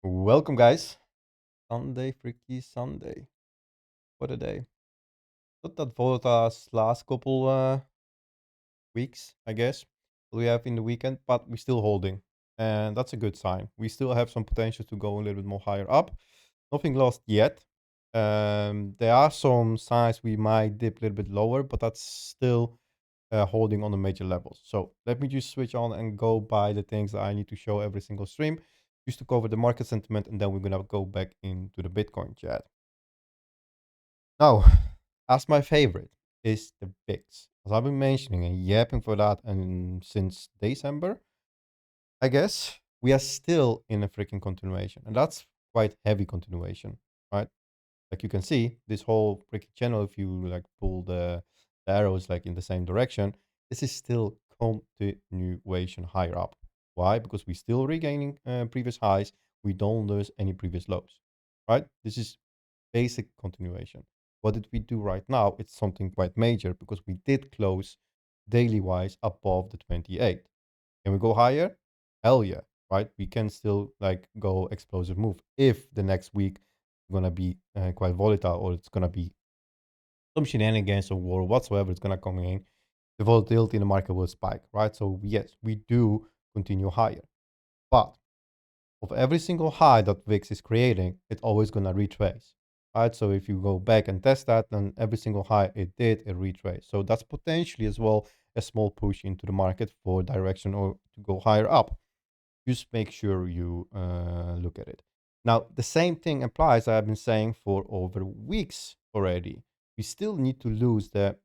Welcome, guys. Sunday, freaky Sunday. What a day. Not that volatile as last couple weeks, I guess, we have in the weekend, but we're still holding. And that's a good sign. We still have some potential to go a little bit more higher up. Nothing lost yet. There are some signs we might dip a little bit lower, but that's still holding on the major levels. So let me just switch on and go by the things that I need to show every single stream just to cover the market sentiment, and then we're gonna go back into the Bitcoin chat. Now, as my favorite is the VIX. As I've been mentioning and yapping for that and since December, I guess we are still in a freaking continuation. And that's quite heavy continuation, right? Like you can see, this whole freaking channel, if you like pull the arrows like in the same direction, this is still continuation higher up. Why? Because we're still regaining previous highs. We don't lose any previous lows, right? This is basic continuation. What did we do right now? It's something quite major because we did close daily wise above the 28. Can we go higher? Hell yeah, right? We can still like go explosive move if the next week gonna be quite volatile or it's gonna be some shenanigans or war whatsoever. It's gonna come in. The volatility in the market will spike, right? So yes, we do continue higher, but of every single high that VIX is creating, it's always going to retrace, right? So if you go back and test that, then every single high it did, it retrace. So that's potentially as well a small push into the market for direction or to go higher up. Just make sure you look at it. Now, the same thing applies, I've been saying for over weeks already. We still need to lose the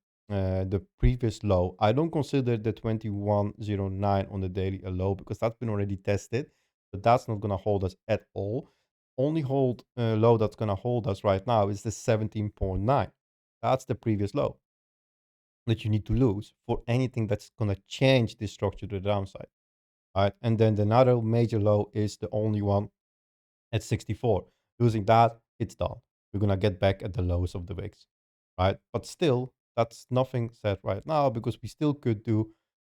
previous low. I don't consider the 2109 on the daily a low because that's been already tested. But that's not going to hold us at all. Only hold low that's going to hold us right now is the 17.9. That's the previous low that you need to lose for anything that's going to change this structure to the downside. Right? And then the another major low is the only one at 64. Losing that, it's done. We're going to get back at the lows of the VIX. Right? But still, that's nothing set right now because we still could do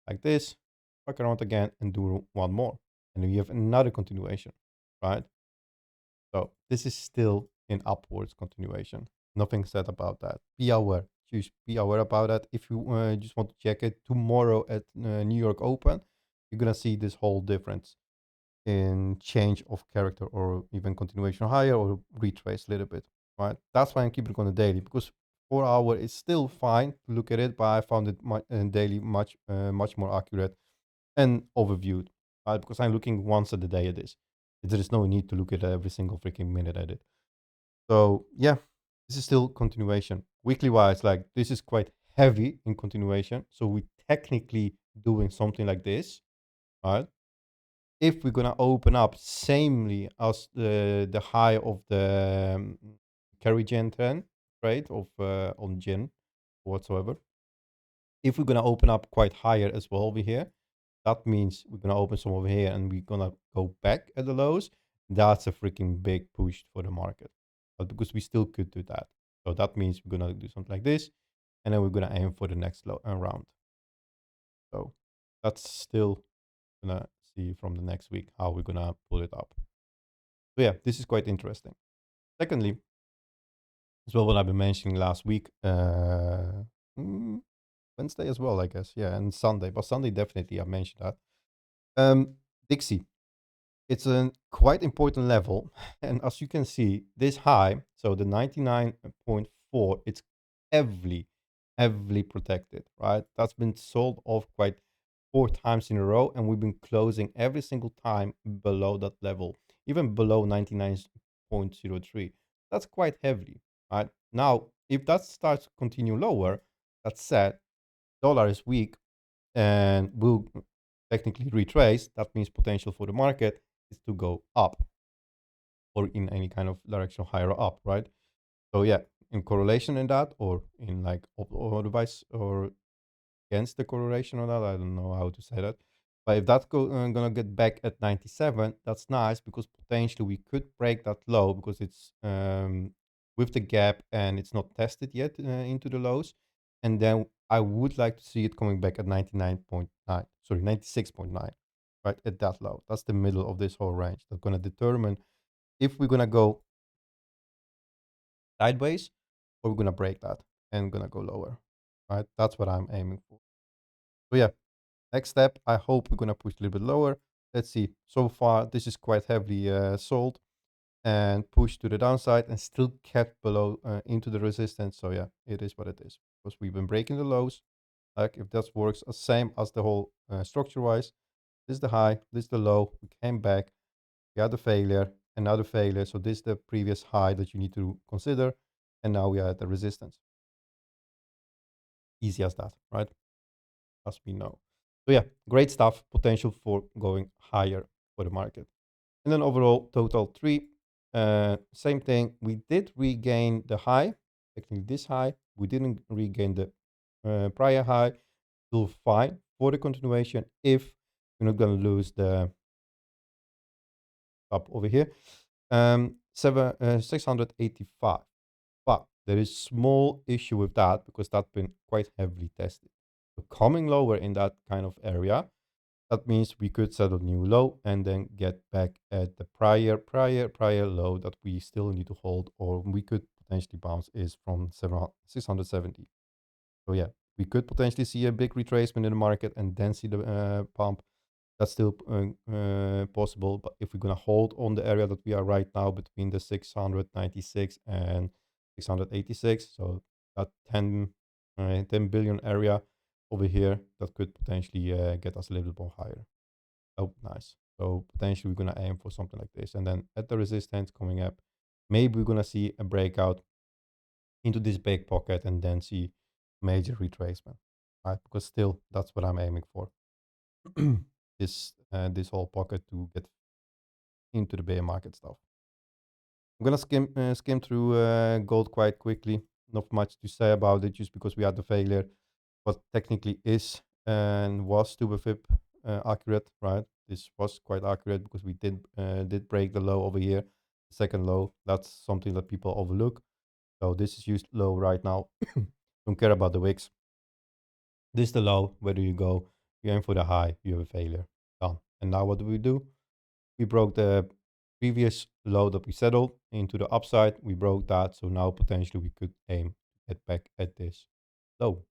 like this, fuck around again and do one more. And then you have another continuation, right? So this is still in upwards continuation. Nothing said about that. Be aware. Just be aware about that. If you just want to check it tomorrow at New York Open, you're gonna see this whole difference in change of character or even continuation higher or retrace a little bit, right? That's why I'm keeping it on the daily because 4 hour is still fine to look at it, but I found it daily much more accurate and overviewed, right? Because I'm looking once a day at this. There is no need to look at every single freaking minute at it. So yeah, this is still continuation. Weekly wise, like this is quite heavy in continuation. So we technically doing something like this, right? If we're gonna open up samely as the high of the carry gen 10 trade of on gen whatsoever. If we're gonna open up quite higher as well over here, that means we're gonna open some over here and we're gonna go back at the lows. That's a freaking big push for the market. But because we still could do that. So that means we're gonna do something like this, and then we're gonna aim for the next low round. So that's still gonna see from the next week how we're gonna pull it up. So yeah, this is quite interesting. Secondly, as well what I've been mentioning last week, mm, Wednesday as well, I guess. Yeah, and Sunday, but Sunday definitely I mentioned that. Dixie, it's a quite important level, and as you can see, this high, so the 99.4, it's heavily protected, right? That's been sold off quite 4 times in a row, and we've been closing every single time below that level, even below 99.03. That's quite heavily, right? Now, if that starts to continue lower, that's said, dollar is weak and will technically retrace. That means potential for the market is to go up or in any kind of direction higher up, right? So yeah, in correlation in that or in like or advice or against the correlation on that, I don't know how to say that. But if that's gonna get back at 97, that's nice because potentially we could break that low because it's with the gap and it's not tested yet into the lows. And then I would like to see it coming back at 99.9, sorry, 96.9, right at that low. That's the middle of this whole range. That's gonna determine if we're gonna go sideways or we're gonna break that and gonna go lower, right? That's what I'm aiming for. So yeah, next step, I hope we're gonna push a little bit lower. Let's see. So far, this is quite heavily sold and pushed to the downside and still kept below into the resistance. So yeah, it is what it is because we've been breaking the lows. Like if that works, same as the whole structure wise. This is the high, this is the low. We came back, we had a failure, another failure. So this is the previous high that you need to consider. And now we are at the resistance. Easy as that, right? As we know. So yeah, great stuff. Potential for going higher for the market. And then overall, total 3. Same thing. We did regain the high, technically this high. We didn't regain the prior high. Still fine for the continuation if we're not going to lose the up over here. 685. But there is small issue with that because that's been quite heavily tested. So coming lower in that kind of area, that means we could set a new low and then get back at the prior low that we still need to hold, or we could potentially bounce is from 670. So yeah, we could potentially see a big retracement in the market and then see the pump. That's still possible. But if we're going to hold on the area that we are right now between the 696 and 686, so that 10 billion area over here, that could potentially get us a little bit more higher. Oh, nice. So potentially we're going to aim for something like this. And then at the resistance coming up, maybe we're going to see a breakout into this big pocket and then see major retracement, right? Because still, that's what I'm aiming for. This whole pocket to get into the bear market stuff. I'm gonna skim through gold quite quickly. Not much to say about it, just because we had the failure, but technically is and was super FIB accurate, right? This was quite accurate because we did break the low over here, the second low. That's something that people overlook. So this is used low right now. Don't care about the wicks. This is the low. Where do you go? You aim for the high. You have a failure. Done. And now what do? We broke the previous low that we settled into the upside. We broke that. So now potentially we could aim to get back at this low.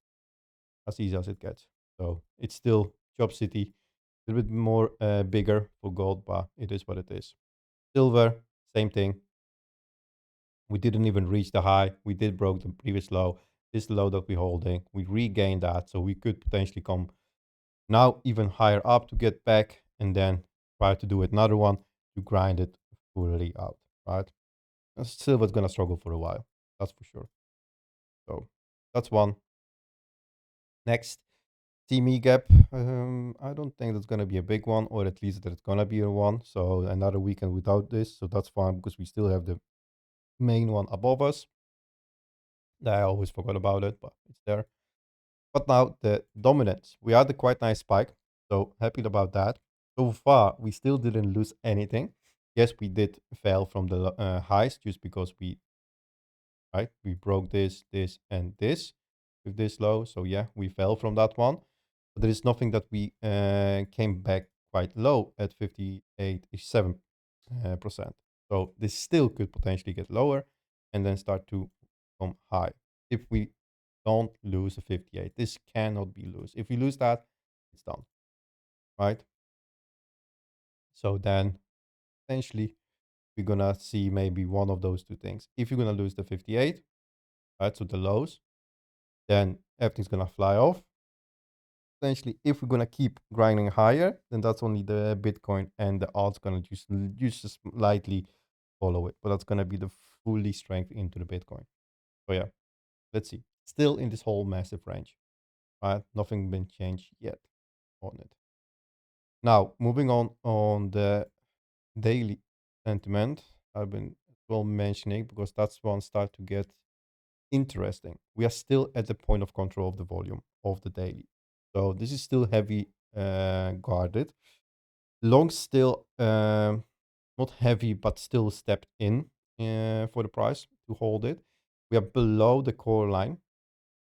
As easy as it gets. So it's still Job City. A little bit more bigger for gold, but it is what it is. Silver, same thing. We didn't even reach the high. We did broke the previous low. This low that we're holding, we regained that. So we could potentially come now even higher up to get back and then try to do another one to grind it fully out, right? And silver's gonna struggle for a while, that's for sure. So that's one. Next, CME gap. I don't think that's gonna be a big one, or at least that it's gonna be a one. So another weekend without this, so that's fine because we still have the main one above us. I always forgot about it, but it's there. But now the dominance. We had a quite nice spike, so happy about that. So far, we still didn't lose anything. Yes, we did fail from the highs just because we broke this, and this with this low. So yeah, we fell from that one. But there is nothing that we came back quite low at 58.7%. So this still could potentially get lower and then start to come high. If we don't lose a 58, this cannot be loose. If we lose that, it's done, right? So then essentially we're gonna see maybe one of those two things. If you're gonna lose the 58, right, so the lows, then everything's gonna fly off. Essentially, if we're gonna keep grinding higher, then that's only the Bitcoin and the alt's gonna just slightly follow it, but that's gonna be the fully strength into the Bitcoin. So yeah, let's see. Still in this whole massive range, right? Nothing been changed yet on it. Now moving on the daily sentiment, I've been well mentioning because that's one start to get interesting. We are still at the point of control of the volume of the daily. So this is still heavy guarded. Long still not heavy, but still stepped in for the price to hold it. We are below the core line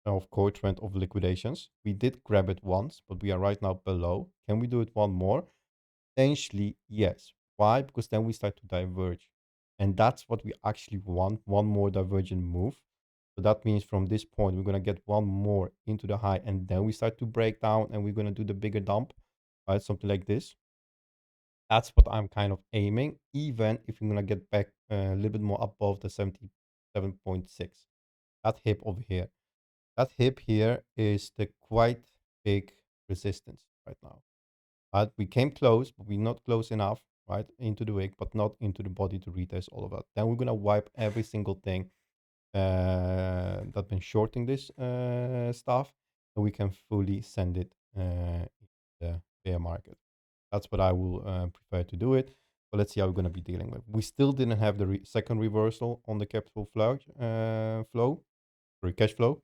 of core trend of liquidations. We did grab it once, but we are right now below. Can we do it one more? Potentially, yes. Why? Because then we start to diverge. And that's what we actually want, one more divergent move. So that means from this point, we're going to get one more into the high, and then we start to break down, and we're going to do the bigger dump, right? Something like this. That's what I'm kind of aiming, even if we're going to get back a little bit more above the 77.6. That hip over here. That hip here is the quite big resistance right now. But we came close, but we're not close enough, right? Into the wick, but not into the body to retest all of that. Then we're going to wipe every single thing that's been shorting this stuff, and we can fully send it in the bear market. That's what I will prefer to do it. But let's see how we're going to be dealing with. We still didn't have the second reversal on the capital cash flow.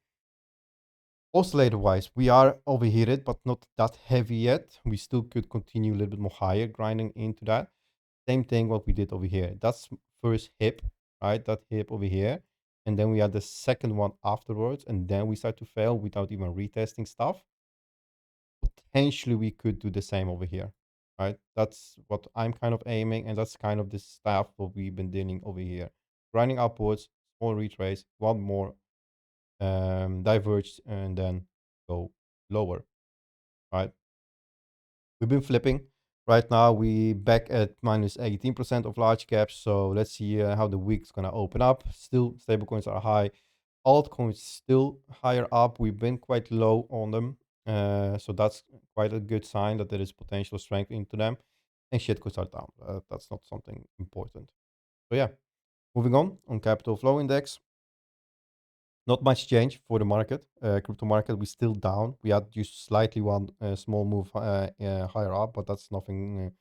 Oscillator wise, we are overheated, but not that heavy yet. We still could continue a little bit more higher, grinding into that. Same thing what we did over here. That's first hip, right? That hip over here. And then we had the second one afterwards. And then we start to fail without even retesting stuff. Potentially we could do the same over here, right? That's what I'm kind of aiming. And that's kind of the stuff what we've been dealing over here. Grinding upwards, small retrace, one more diverge, and then go lower, right? We've been flipping. Right now, we back at minus 18% of large caps. So let's see how the week's going to open up. Still, stablecoins are high. Altcoins still higher up. We've been quite low on them. So that's quite a good sign that there is potential strength into them. And shitcoins are down. That's not something important. So yeah, moving on capital flow index. Not much change for the market. Crypto market, we still down. We had just slightly one small move higher up, but that's nothing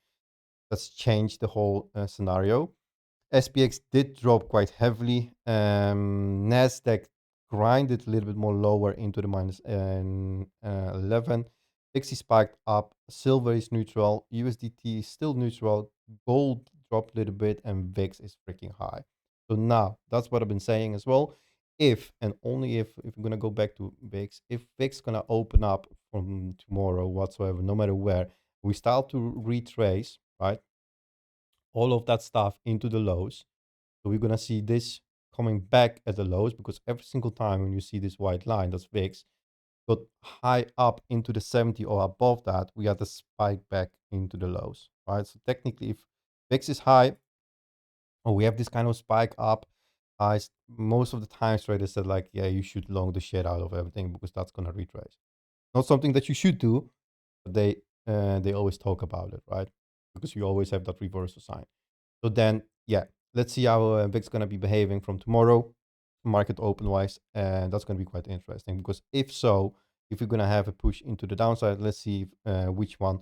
that's changed the whole scenario. SPX did drop quite heavily. Nasdaq grinded a little bit more lower into the minus 11. Pixie spiked up. Silver is neutral. USDT is still neutral. Gold dropped a little bit, and VIX is freaking high. So now that's what I've been saying as well. If and only if we're gonna go back to VIX, if VIX gonna open up from tomorrow whatsoever, no matter where, we start to retrace, right? All of that stuff into the lows. So we're going to see this coming back at the lows, because every single time when you see this white line, that's VIX, got high up into the 70 or above that, we had the spike back into the lows, right? So technically, if VIX is high, or we have this kind of spike up, most of the times traders said like, yeah, you should long the shit out of everything because that's going to retrace. Not something that you should do, but they always talk about it, right? Because you always have that reversal sign. So then, yeah, let's see how VIX going to be behaving from tomorrow, market open wise, and that's going to be quite interesting. Because if so, if you're going to have a push into the downside, let's see which one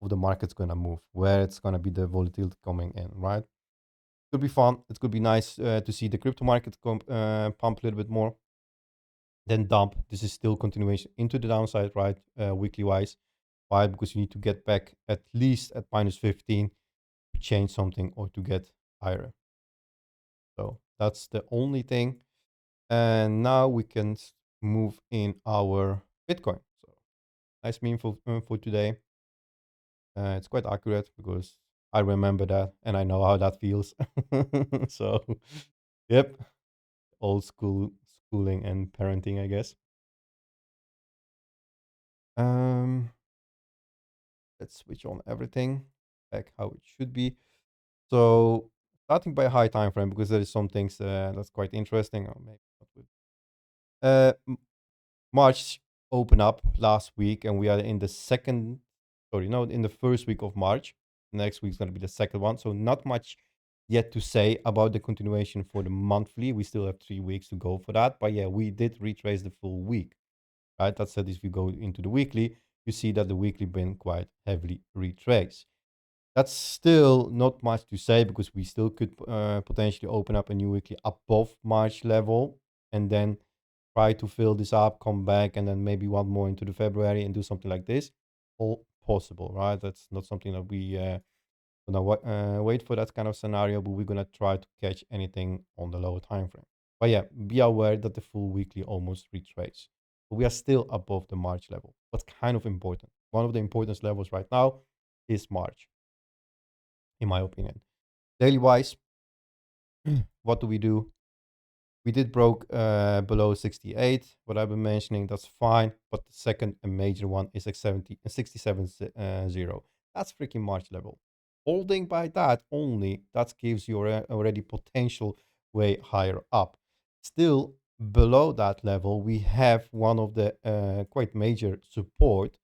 of the market's going to move, where it's going to be the volatility coming in, right? Could be fun. It could be nice to see the crypto market pump a little bit more, then dump. This is still continuation into the downside, right? Weekly wise. Why? Because you need to get back at least at minus 15 to change something or to get higher. So that's the only thing. And now we can move in our Bitcoin. So nice meme for today. It's quite accurate because I remember that and I know how that feels. So, yep, old school schooling and parenting, I guess. Um, let's switch on everything back how it should be. So starting by a high time frame, because there is some things that's quite interesting. Or maybe not good. March opened up last week, and we are in the second, sorry, no, in the first week of March. Next week's going to be the second one. So not much yet to say about the continuation for the monthly. We still have 3 weeks to go for that. But yeah, we did retrace the full week, right? That said, if we go into the weekly, you see that the weekly been quite heavily retraced. That's still not much to say because we still could potentially open up a new weekly above March level and then try to fill this up, come back, and then maybe one more into the February and do something like this. All possible, right? That's not something that we gonna wait for that kind of scenario, but we're gonna try to catch anything on the lower time frame. But yeah, be aware that the full weekly almost retrace. But we are still above the March level. What's kind of important? One of the importance levels right now is March, in my opinion. Daily wise, What do? We did broke below 68. What I've been mentioning, that's fine. But the second and major one is like 67.0. That's freaking March level. Holding by that only, that gives you already potential way higher up. Still below that level, we have one of the quite major support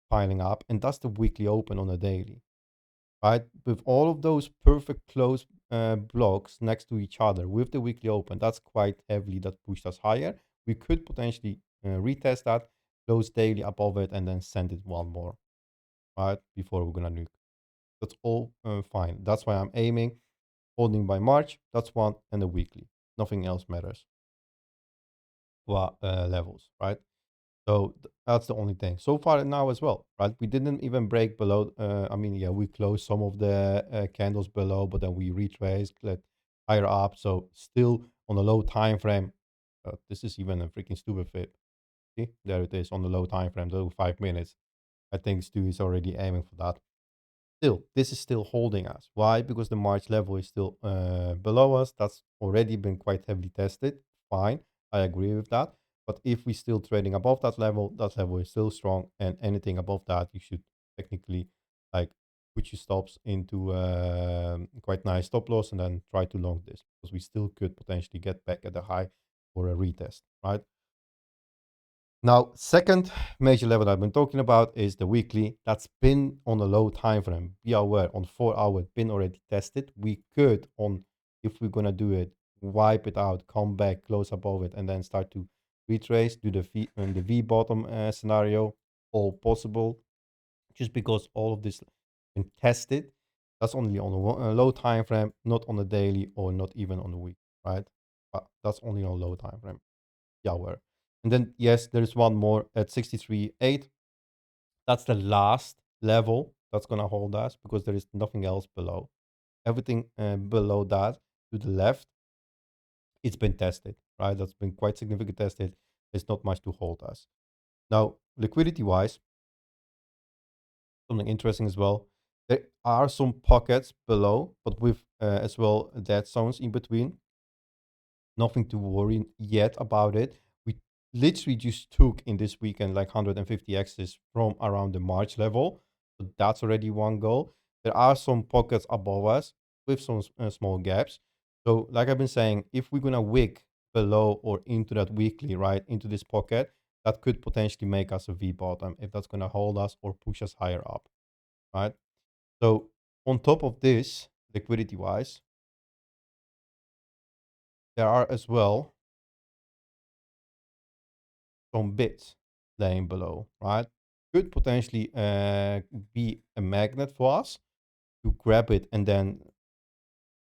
piling up, and that's the weekly open on a daily, right? With all of those perfect close blocks next to each other with the weekly open, that's quite heavily that pushed us higher. We could potentially retest that, close daily above it, and then send it one more, right? Before we're gonna nuke. That's all fine. That's why I'm aiming, holding by March. That's one, and the weekly. Nothing else matters. Well, levels, right? So that's the only thing so far now as well, right? We didn't even break below. I mean, yeah, we closed some of the candles below, but then we retraced, let higher up. So still on a low time frame. This is even a freaking stupid fit. See, there it is on the low time frame, the 5 minutes. I think Stu is already aiming for that. Still, this is still holding us. Why? Because the March level is still below us. That's already been quite heavily tested. Fine, I agree with that. But if we're still trading above that level is still strong. And anything above that, you should technically like put your stops into quite nice stop loss and then try to long this, because we still could potentially get back at the high for a retest, right? Now, second major level I've been talking about is the weekly. That's been on a low time frame. Be aware, on 4 hour, been already tested. We could, on if we're gonna do it, wipe it out, come back, close above it, and then start to retrace, do the V bottom scenario, all possible. Just because all of this been tested, that's only on a low time frame, not on a daily or not even on a week, right? But that's only on a low time frame. Yeah, aware. And then, yes, there's one more at 63.8. That's the last level that's going to hold us, because there is nothing else below. Everything below that to the left, it's been tested, right? That's been quite significant tested. There's not much to hold us. Now, liquidity wise, something interesting as well. There are some pockets below, but with as well dead zones in between. Nothing to worry yet about it. We literally just took in this weekend like 150 X's from around the March level. So that's already one goal. There are some pockets above us with some small gaps. So like I've been saying, if we're going to wick below or into that weekly, right, into this pocket, that could potentially make us a V bottom if that's going to hold us or push us higher up, right? So on top of this, liquidity wise, there are as well some bits laying below, right? Could potentially be a magnet for us to grab it and then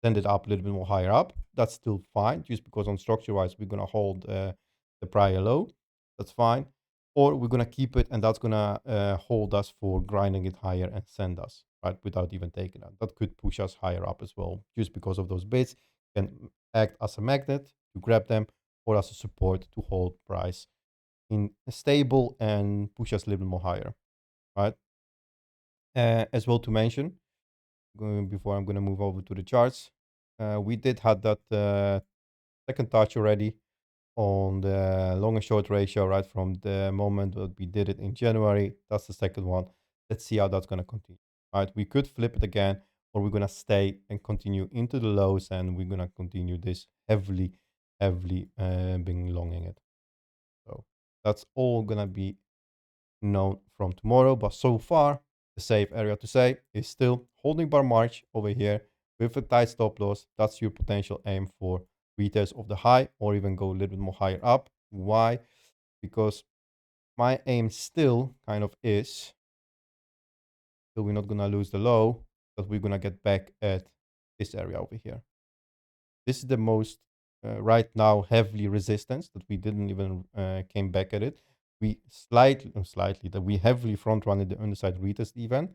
send it up a little bit more higher up. That's still fine, just because on structure wise, we're going to hold the prior low. That's fine. Or we're going to keep it, and that's going to hold us for grinding it higher and send us, right, without even taking that. That could push us higher up as well, just because of those bits can act as a magnet to grab them or as a support to hold price in stable and push us a little bit more higher, right? As well to mention, before I'm going to move over to the charts, we did have that second touch already on the long and short ratio, right? From the moment that we did it in January, that's the second one. Let's see how that's going to continue, right? We could flip it again, or we're going to stay and continue into the lows, and we're going to continue this heavily being longing it. So that's all going to be known from tomorrow. But so far, the safe area to say is still holding bar March over here with a tight stop loss. That's your potential aim for retest of the high, or even go a little bit more higher up. Why? Because my aim still kind of is, so we're not gonna lose the low, but we're gonna get back at this area over here. This is the most right now heavily resistance that we didn't even came back at it. We slightly that we heavily front run the underside retest event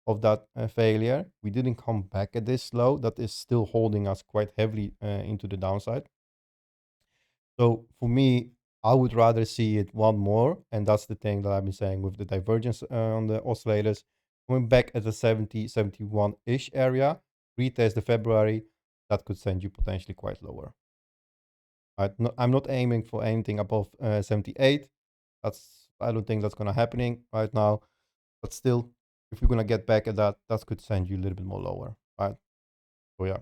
of that failure. We didn't come back at this low. That is still holding us quite heavily into the downside. So for me, I would rather see it one more, and that's the thing that I've been saying with the divergence on the oscillators. Coming back at the 70, 71-ish area, retest the February, that could send you potentially quite lower. Right? No, I'm not aiming for anything above 78. I don't think that's gonna happening right now. But still, if you're gonna get back at that, that could send you a little bit more lower, right? So yeah,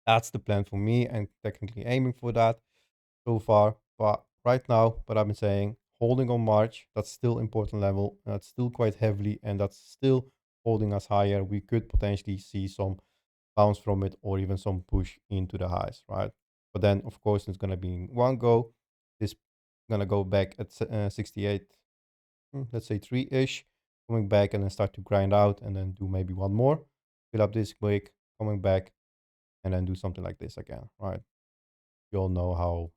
that's the plan for me, and technically aiming for that so far. But right now, what I've been saying, holding on March, that's still important level. That's still quite heavily, and that's still holding us higher. We could potentially see some bounce from it, or even some push into the highs, right? But then, of course, it's gonna be in one go. This gonna go back at 68, let's say 3-ish, coming back and then start to grind out and then do maybe one more, fill up this quick, coming back, and then do something like this again, right? You all know how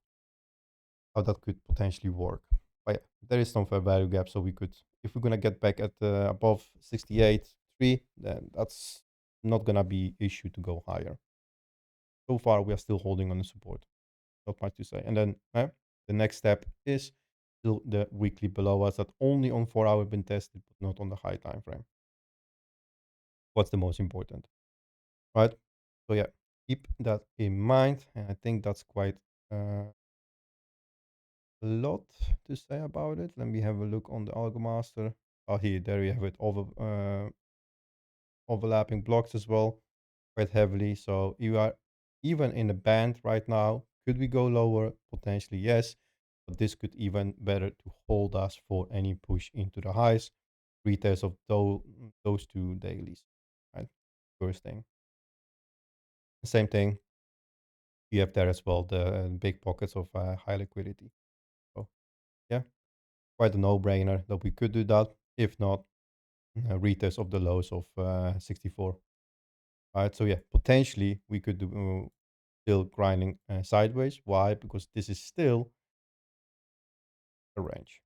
that could potentially work. But yeah, there is some fair value gap, so we could, if we're gonna get back at above 68.3, then that's not gonna be issue to go higher. So far, we are still holding on the support. Not much to say. And then the next step is still the weekly below us that only on 4 hour been tested, but not on the high time frame. What's the most important, right? So yeah, keep that in mind. And I think that's quite a lot to say about it. Let me have a look on the Algo Master. Oh, there you have it. Overlapping blocks as well, quite heavily. So you are even in a band right now. Could we go lower? Potentially, yes. But this could even better to hold us for any push into the highs. Retest of those two dailies, right? First thing. Same thing. You have there as well the big pockets of high liquidity. So yeah, quite a no-brainer that we could do that. If not, retest of the lows of 64. Right. So yeah, potentially we could do still grinding sideways. Why? Because this is still a range.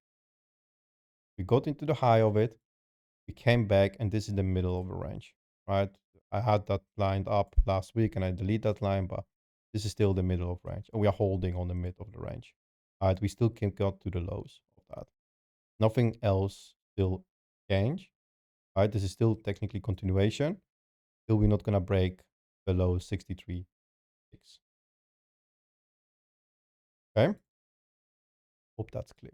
We got into the high of it. We came back, and this is the middle of the range. Right. I had that lined up last week, and I delete that line, but this is still the middle of range, and we are holding on the mid of the range. Right. We still can get to the lows of that. Nothing else still change. Right. This is still technically continuation. Still, we're not gonna break below 63.6. Okay. Hope that's clear.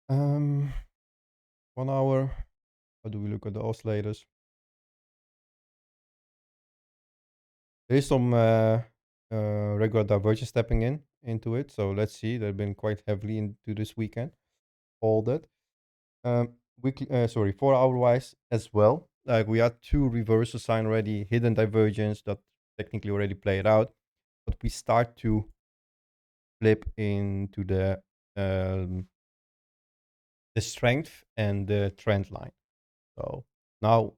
1 hour. How do we look at the oscillators? There is some regular divergence stepping into it. So let's see. They've been quite heavily into this weekend. All that. Weekly, 4 hour wise as well. Like we had two reversal sign already, hidden divergence that technically already played out, but we start to flip into the strength and the trend line. So now,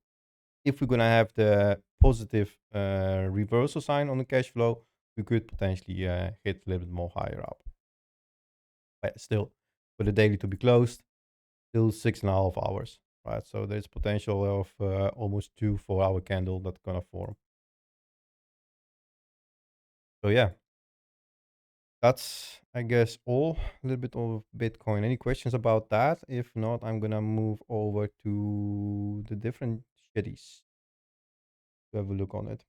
if we're gonna have the positive reversal sign on the cash flow, we could potentially hit a little bit more higher up. But still, for the daily to be closed, still 6.5 hours, right? So there's potential of almost 2 4 hour candle that's gonna form. So yeah, that's I guess all. A little bit of Bitcoin. Any questions about that? If not, I'm gonna move over to the different shitties to have a look on it.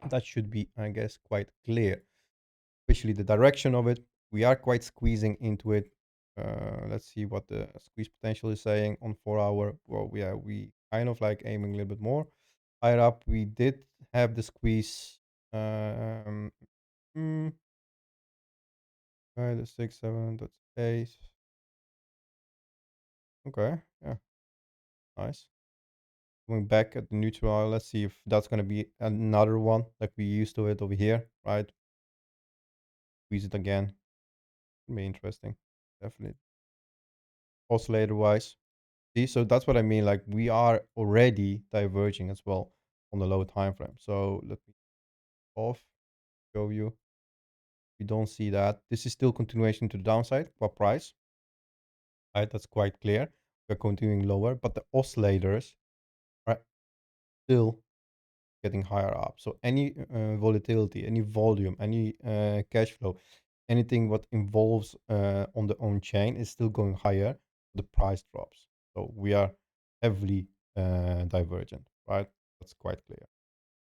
That should be, I guess, quite clear, especially the direction of it. We are quite squeezing into it. Let's see what the squeeze potential is saying on 4 hour. Well, yeah, we kind of like aiming a little bit more higher up. We did have the squeeze. Mm, the 6, 7, that's 8. Okay, yeah, nice. Going back at the neutral, let's see if that's gonna be another one like we used to it over here, right? Squeeze it again. Be interesting, definitely. Oscillator wise, see, so that's what I mean. Like we are already diverging as well on the low time frame. So let me off show you. We don't see that. This is still continuation to the downside. What price? Right, that's quite clear. We're continuing lower, but the oscillators are still getting higher up. So any volatility, any volume, any cash flow, anything what involves on the on chain is still going higher. The price drops. So we are heavily divergent, right? That's quite clear.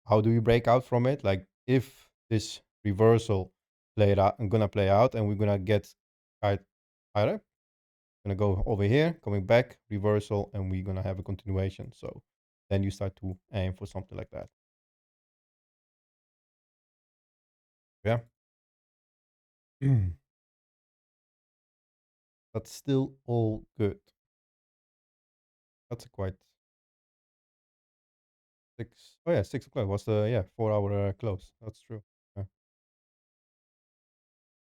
How do we break out from it? Like if this reversal played out, gonna play out, and we're gonna get right higher, gonna go over here, coming back, reversal, and we're gonna have a continuation. So then you start to aim for something like that. Yeah. That's still all good. That's a quite six. Oh yeah, 6 o'clock was the 4 hour close. That's true. Yeah,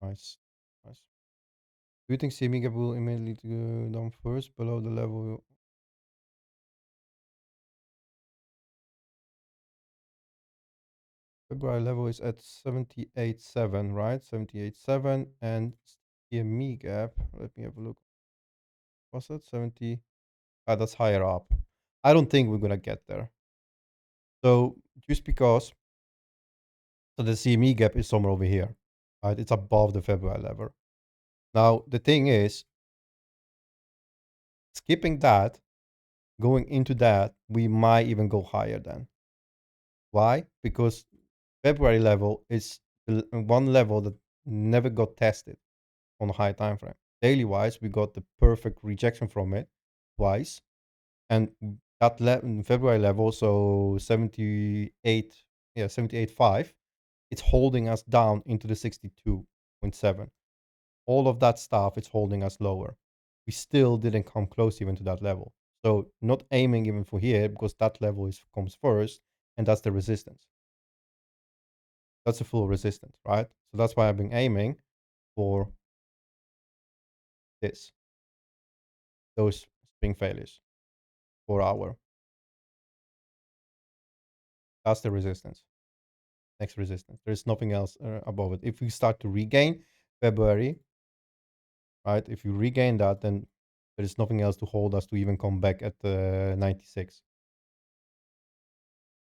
nice, nice. Do you think CME gap will immediately go down first below the level? February level is at 78.7, right? 78.7 and CME gap. Let me have a look. Was that 70? Ah, that's higher up. I don't think we're gonna get there. So just because, so the CME gap is somewhere over here, right? It's above the February level. Now the thing is, skipping that, going into that, we might even go higher then. Why? Because February level is one level that never got tested on a high time frame. Daily wise, we got the perfect rejection from it twice, and that February level, so 78, 78.5, it's holding us down into the 62.7. All of that stuff, it's holding us lower. We still didn't come close even to that level. So not aiming even for here because that level comes first, and that's the resistance. That's a full resistance, right? So that's why I've been aiming for this, those spring failures, 4 hour. That's the resistance. Next resistance. There's nothing else above it. If we start to regain February, right? If you regain that, then there is nothing else to hold us to even come back at 96.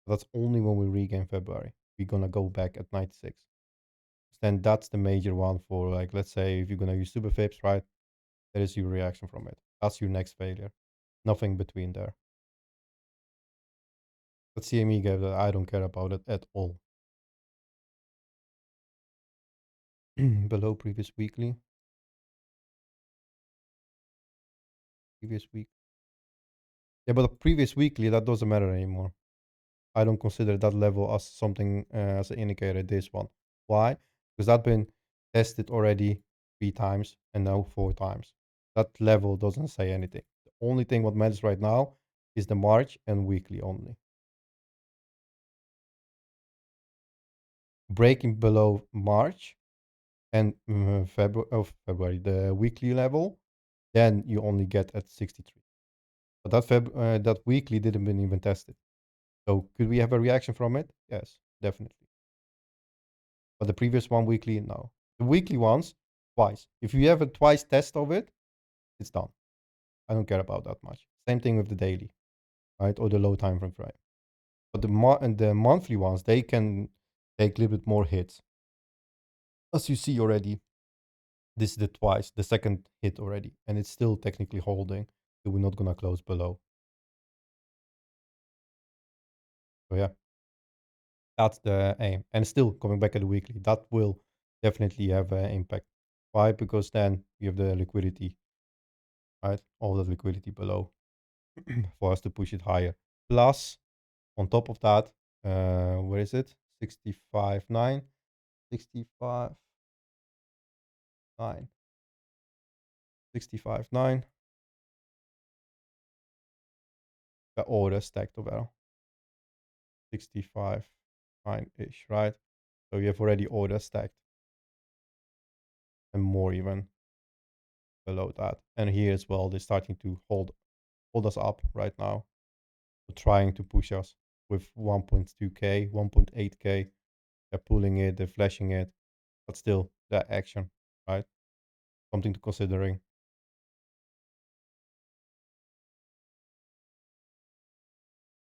That's only when we regain February. We're gonna go back at 96. Then that's the major one for, like, let's say if you're gonna use super fips, right? That is your reaction from it. That's your next failure. Nothing between there. But CME gave that I don't care about it at all. Below previous weekly. Previous week. Yeah, but the previous weekly, that doesn't matter anymore. I don't consider that level as something as an indicator, this one. Why? Because that's been tested already 3 times and now 4 times. That level doesn't say anything. The only thing what matters right now is the March and weekly only. Breaking below March and February, the weekly level, then you only get at 63. But that weekly didn't been even tested. So could we have a reaction from it? Yes, definitely. But the previous one weekly, no. The weekly ones, twice. If you have a twice test of it, it's done. I don't care about that much. Same thing with the daily, right? Or the low time frame. But the monthly ones, they can take a little bit more hits. As you see already, this is the second hit already, and it's still technically holding. So we're not gonna close below. So yeah, that's the aim. And still coming back at the weekly, that will definitely have an impact. Why? Because then you have the liquidity, right? All the liquidity below for us to push it higher. Plus, on top of that, where is it? 65.9, 65.9, 65.9. The order stacked over 65.9-ish, right? So you have already order stacked and more even below that. And here as well, they're starting to hold us up right now. Trying to push us with 1.2k, 1.8k. They're pulling it, they're flashing it, but still that action, right? Something to considering.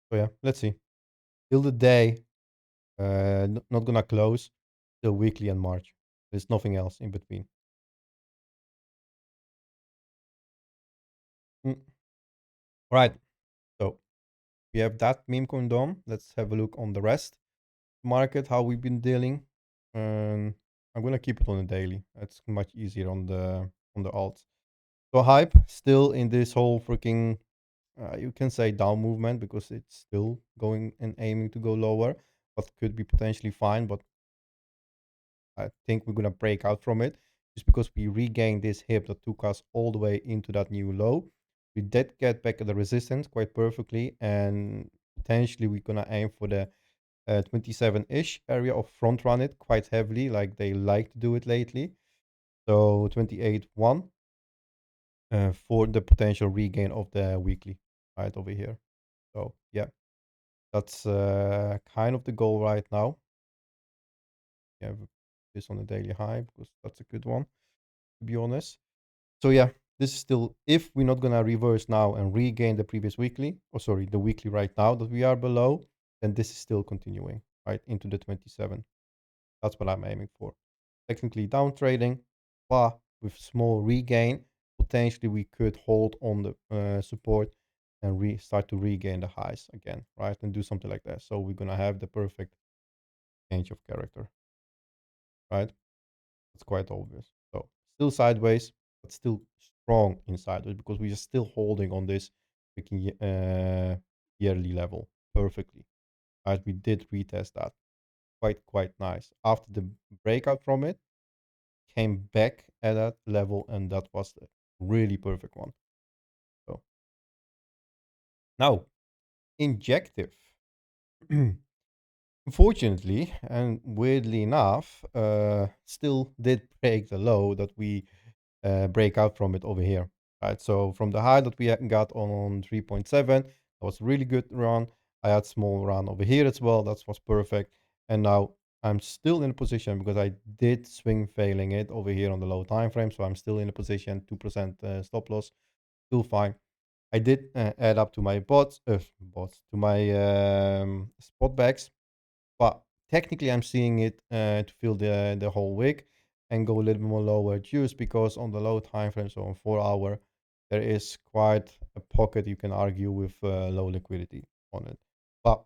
So yeah, let's see. Till the day, not gonna close till weekly and March. There's nothing else in between. Mm. Right. So we have that meme going on. Let's have a look on the rest market, how we've been dealing. I'm gonna keep it on the daily. It's much easier on the alts. So hype still in this whole freaking you can say down movement because it's still going and aiming to go lower, but could be potentially fine. But I think we're gonna break out from it just because we regained this hip that took us all the way into that new low. We did get back at the resistance quite perfectly, and potentially we're gonna aim for the 27-ish area of front run it quite heavily, like they like to do it lately. So 28.1 for the potential regain of the weekly right over here. So yeah, that's kind of the goal right now. Yeah, this on the daily high because that's a good one, to be honest. So yeah, this is still, if we're not gonna reverse now and regain the previous weekly, or sorry, the weekly right now that we are below, then this is still continuing right into the 27. That's what I'm aiming for. Technically down trading, but with small regain, potentially we could hold on the support and start to regain the highs again, right? And do something like that. So we're gonna have the perfect change of character, right? It's quite obvious. So still sideways, but still strong in sideways because we are still holding on this freaking yearly level perfectly. Right? We did retest that. Quite nice. After the breakout from it, came back at that level, and that was the really perfect one. So now, injective. Unfortunately, and weirdly enough, still did break the low that we break out from it over here, right? So from the high that we got on 3.7, that was a really good run. I had small run over here as well. That was perfect. And now I'm still in a position because I did swing failing it over here on the low time frame. So I'm still in a position, 2% stop loss, still fine. I did add up to my to my spot backs, but technically I'm seeing it to fill the whole wick and go a little bit more lower just because on the low time frame, so on 4 hour, there is quite a pocket you can argue with low liquidity on it. But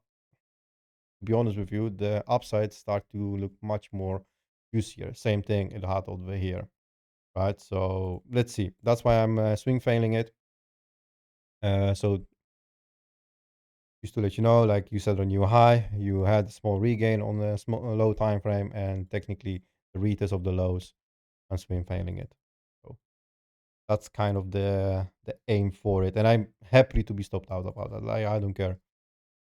to be honest with you, the upsides start to look much more juicier. Same thing it had over here, right? So let's see. That's why I'm swing failing it. So just to let you know, like you said, a new high, you had a small regain on the low time frame, and technically the retest of the lows and swing failing it. So that's kind of the aim for it, and I'm happy to be stopped out about that. Like, I don't care.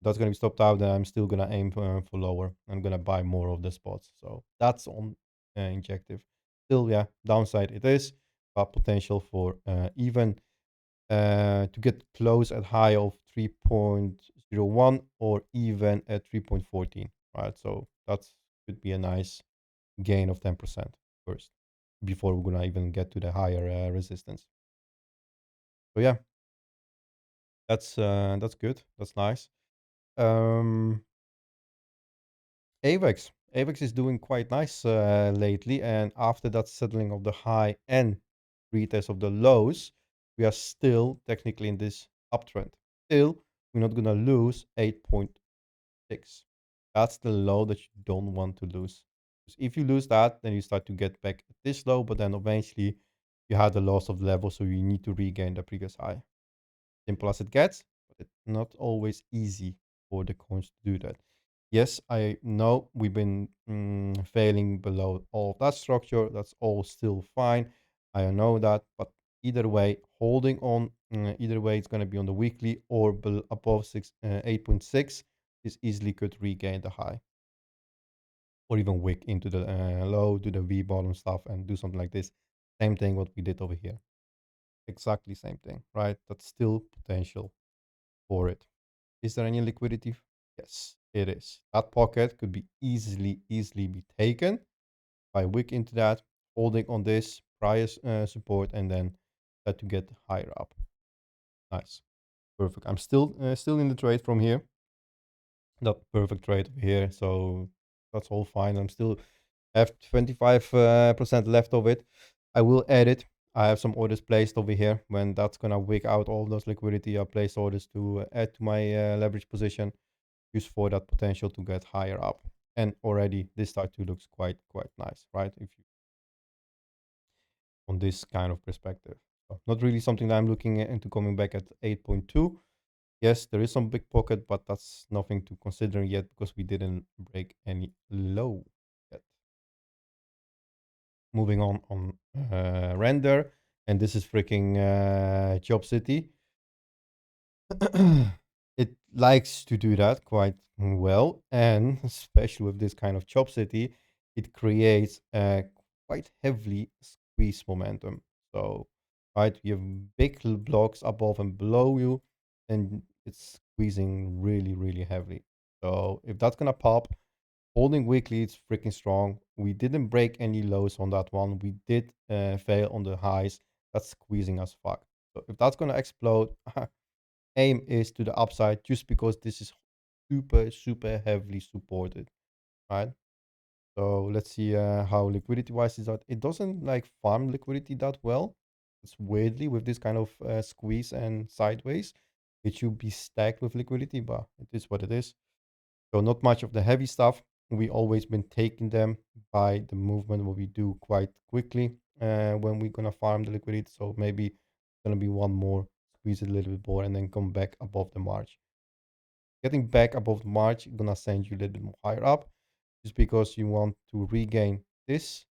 That's gonna be stopped out, then I'm still gonna aim for lower. I'm gonna buy more of the spots. So that's on injective. Still, yeah, downside it is, but potential for even to get close at high of 3.01 or even at 3.14, right? So that could be a nice gain of 10% first before we're gonna even get to the higher resistance. So yeah, that's good. That's nice. Um, AVEX is doing quite nice lately, and after that settling of the high and retest of the lows, we are still technically in this uptrend. Still, we're not gonna lose 8.6. That's the low that you don't want to lose. Because if you lose that, then you start to get back at this low, but then eventually you had the loss of the level, so you need to regain the previous high. Simple as it gets, but it's not always easy for the coins to do that. Yes, I know we've been failing below all of that structure. That's all still fine. I know that, but either way, holding on, either way, it's going to be on the weekly or above 8.6 is easily could regain the high or even wick into the low, do the V bottom stuff and do something like this. Same thing what we did over here. Exactly same thing, right? That's still potential for it. Is there any liquidity? Yes, it is. That pocket could be easily be taken by wick into that, holding on this prior support, and then to get higher up. Nice, perfect. I'm still in the trade from here. That perfect trade over here, so that's all fine. I'm still have 25% left of it. I will add it. I have some orders placed over here. When that's gonna wig out all those liquidity, I place orders to add to my leverage position, use for that potential to get higher up. And already this start to looks quite nice, right? If you on this kind of perspective. So not really something that I'm looking into coming back at 8.2. Yes, there is some big pocket, but that's nothing to consider yet because we didn't break any low yet. Moving on render, and this is freaking Job City. It likes to do that quite well, and especially with this kind of Chop City, it creates a quite heavily squeeze momentum. So, right, you have big blocks above and below you, and it's squeezing really heavily. So, if that's gonna pop, holding weekly, it's freaking strong. We didn't break any lows on that one. We did fail on the highs. That's squeezing as fuck. So, if that's gonna explode, aim is to the upside just because this is super heavily supported, right? So let's see how liquidity wise is out. It doesn't like farm liquidity that well. It's weirdly with this kind of squeeze and sideways. It should be stacked with liquidity, but it is what it is. So not much of the heavy stuff. We always been taking them by the movement what we do quite quickly when we're gonna farm the liquidity. So maybe gonna be one more, squeeze it a little bit more, and then come back above the March. Getting back above the March gonna send you a little bit more higher up, just because you want to regain this,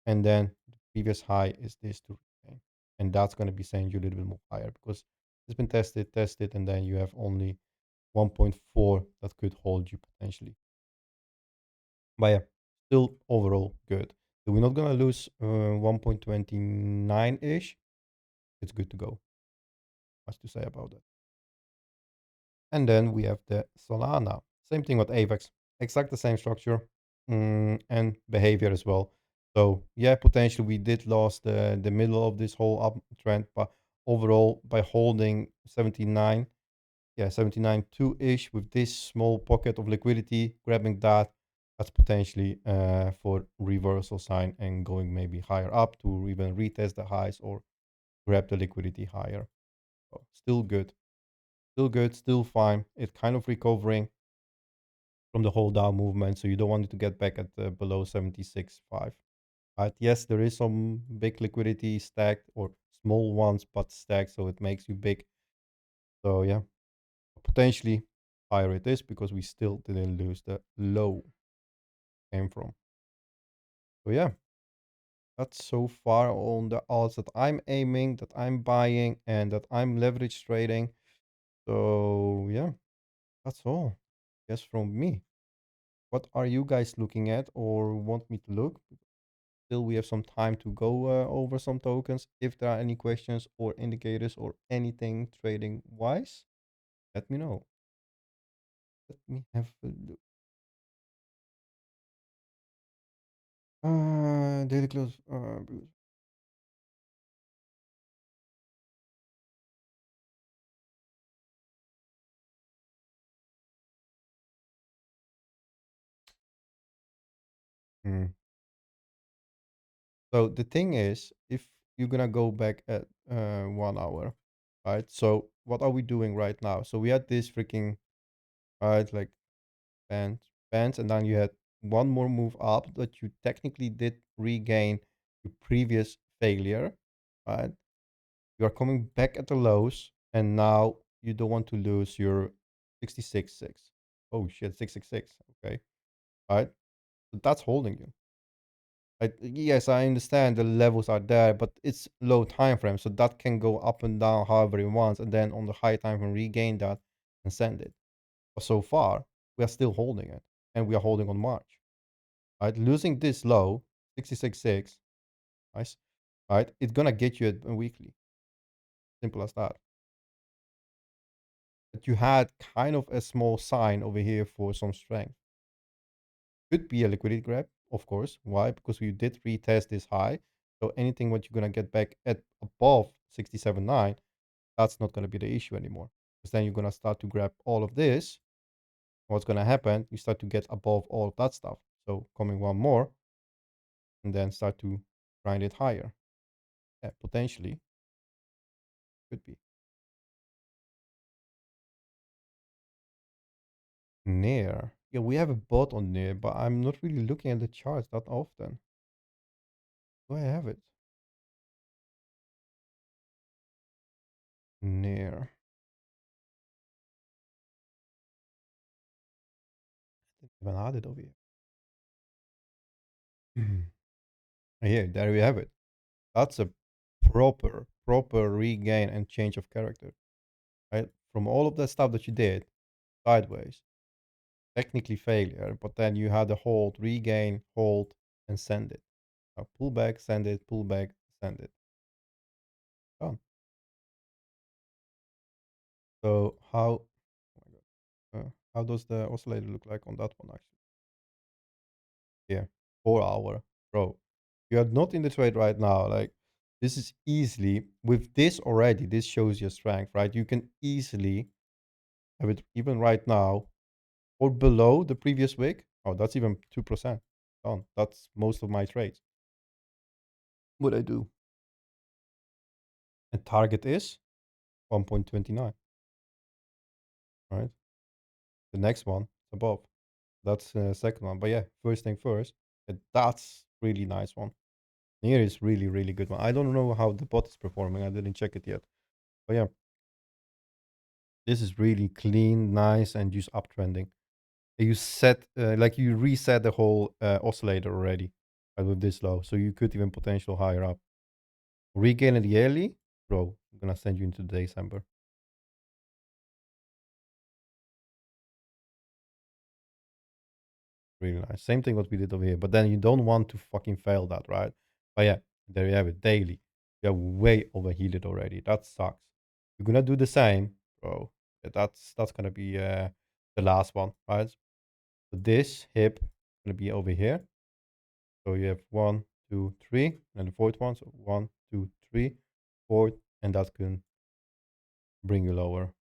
and then the previous high is this to regain, and that's gonna be sending you a little bit more higher because it's been tested, and then you have only 1.4 that could hold you potentially. But yeah, still overall good. So we're not gonna lose 1.29 ish. It's good to go. Much to say about that. And then we have the Solana. Same thing with AVAX. Exact the same structure and behavior as well. So yeah, potentially we did lose the middle of this whole uptrend, but overall by holding 79, yeah, 79.2-ish with this small pocket of liquidity, grabbing that, that's potentially for reversal sign and going maybe higher up to even retest the highs or grab the liquidity higher. So still good. Still good, still fine. It's kind of recovering from the whole down movement, so you don't want it to get back at below 76.5. Right? Yes, there is some big liquidity stacked or small ones, but stacked, so it makes you big. So yeah, potentially higher it is because we still didn't lose the low came from. So yeah, that's so far on the odds that I'm aiming, that I'm buying, and that I'm leverage trading. So yeah, that's all. Yes, from me. What are you guys looking at or want me to look? Still, we have some time to go over some tokens. If there are any questions or indicators or anything trading wise, let me know. Let me have a look. Daily close. Hmm. So the thing is, if you're gonna go back at 1 hour, right? So what are we doing right now? So we had this freaking right, like bands, and then you had one more move up that you technically did regain your previous failure, right? You are coming back at the lows, and now you don't want to lose your 66.6. Oh shit, 666. Okay, right? So that's holding you. Yes, I understand the levels are there, but it's low time frame, so that can go up and down however it wants, and then on the high time frame regain that and send it. But so far, we are still holding it, and we are holding on March. Right, losing this low, 66.6, nice. Right, it's gonna get you a weekly. Simple as that. But you had kind of a small sign over here for some strength. Could be a liquidity grab, of course. Why? Because we did retest this high. So anything what you're gonna get back at above 67.9, that's not gonna be the issue anymore. Because then you're gonna start to grab all of this. What's gonna happen? You start to get above all of that stuff. So coming one more, and then start to grind it higher. Yeah, potentially could be near. Yeah, we have a bot on near, but I'm not really looking at the charts that often. Do I have it? Near. Didn't even had it over here. Here, there we have it. That's a proper regain and change of character, right? From all of that stuff that you did sideways, technically failure, but then you had a hold, regain, hold, and send it. Pull back, send it, pull back, send it. Done. So how, oh my God, how does the oscillator look like on that one actually? Here, 4 hour, bro. You are not in the trade right now. Like this is easily with this already. This shows your strength, right? You can easily have it even right now or below the previous week. Oh, that's even 2%. Done. That's most of my trades. What I do. And target is 1.29. Right. The next one above. That's the second one. But yeah, first thing first. That's really nice one. Here is really good one. I don't know how the bot is performing. I didn't check it yet. But yeah, this is really clean, nice, and just uptrending. You set like you reset the whole oscillator already with this low, so you could even potential higher up. Regain it yearly, bro. I'm gonna send you into December. Really nice. Same thing what we did over here, but then you don't want to fucking fail that, right? But yeah, there you have it. Daily, you're way overheated already. That sucks. You're gonna do the same, bro. Yeah, that's gonna be the last one, right? So this hip gonna be over here. So you have 1, 2, 3, and the fourth one. So 1, 2, 3, fourth, and that can bring you lower.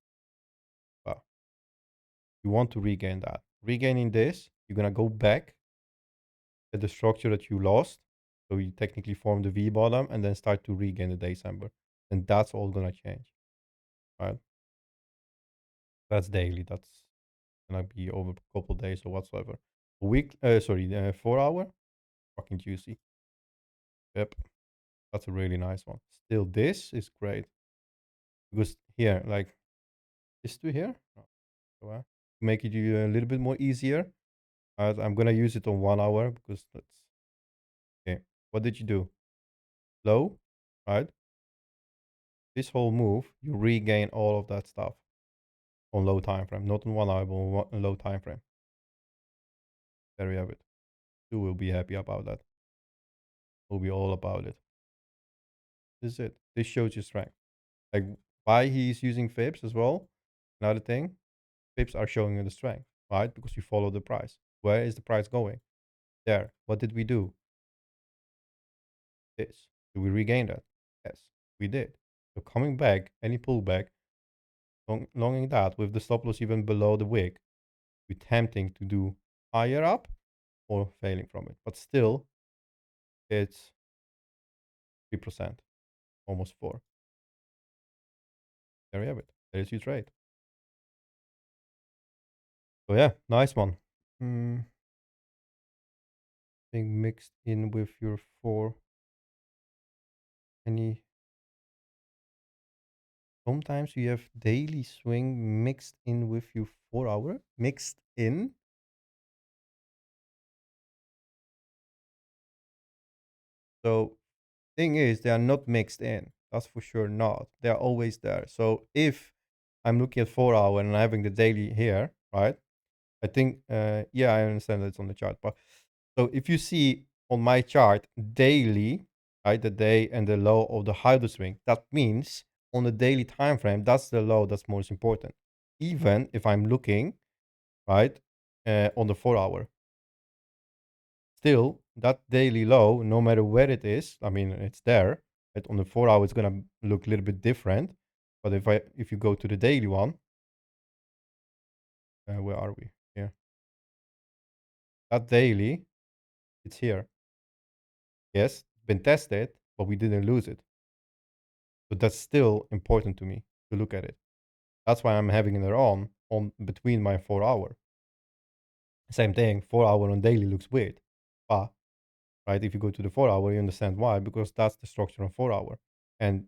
Wow. You want to regain that. Regaining this, you're gonna go back at the structure that you lost. So you technically form the V bottom and then start to regain the December. And that's all gonna change. Right? That's daily. That's gonna be over a couple days or whatsoever. A week, 4 hour, fucking juicy. Yep, that's a really nice one. Still, this is great because here, like this to here, so, make it you a little bit more easier. I'm gonna use it on 1 hour because that's okay. What did you do? Low, right? This whole move, you regain all of that stuff on low time frame, not on 1 hour, but on low time frame. There we have it. You will be happy about that. We'll be all about it. This is it. This shows your strength. Like why he's using fibs as well. Another thing, fibs are showing you the strength, right? Because you follow the price. Where is the price going? There. What did we do? This. Do we regain that? Yes, we did. So coming back, any pullback, longing that with the stop loss even below the wick, you're tempting to do higher up or failing from it. But still, it's 3%, almost 4. There you have it. There's your trade. So yeah, nice one. Being mixed in with your 4. Any sometimes you have daily swing mixed in with your 4 hour mixed in. So thing is, they are not mixed in. That's for sure not. They are always there. So if I'm looking at 4 hour and I'm having the daily here, right? I think, yeah, I understand that it's on the chart. But so if you see on my chart daily, right, the day and the low of the higher swing, that means on the daily time frame, that's the low that's most important. Even if I'm looking, right, on the 4 hour. Still, that daily low, no matter where it is, I mean, it's there. But on the 4 hour, it's gonna look a little bit different. But if you go to the daily one, where are we? Here. That daily, it's here. Yes, been tested, but we didn't lose it. So that's still important to me to look at it. That's why I'm having it on between my 4 hour. Same thing, 4 hour on daily looks weird. But right, if you go to the 4 hour, you understand why, because that's the structure of 4 hour. And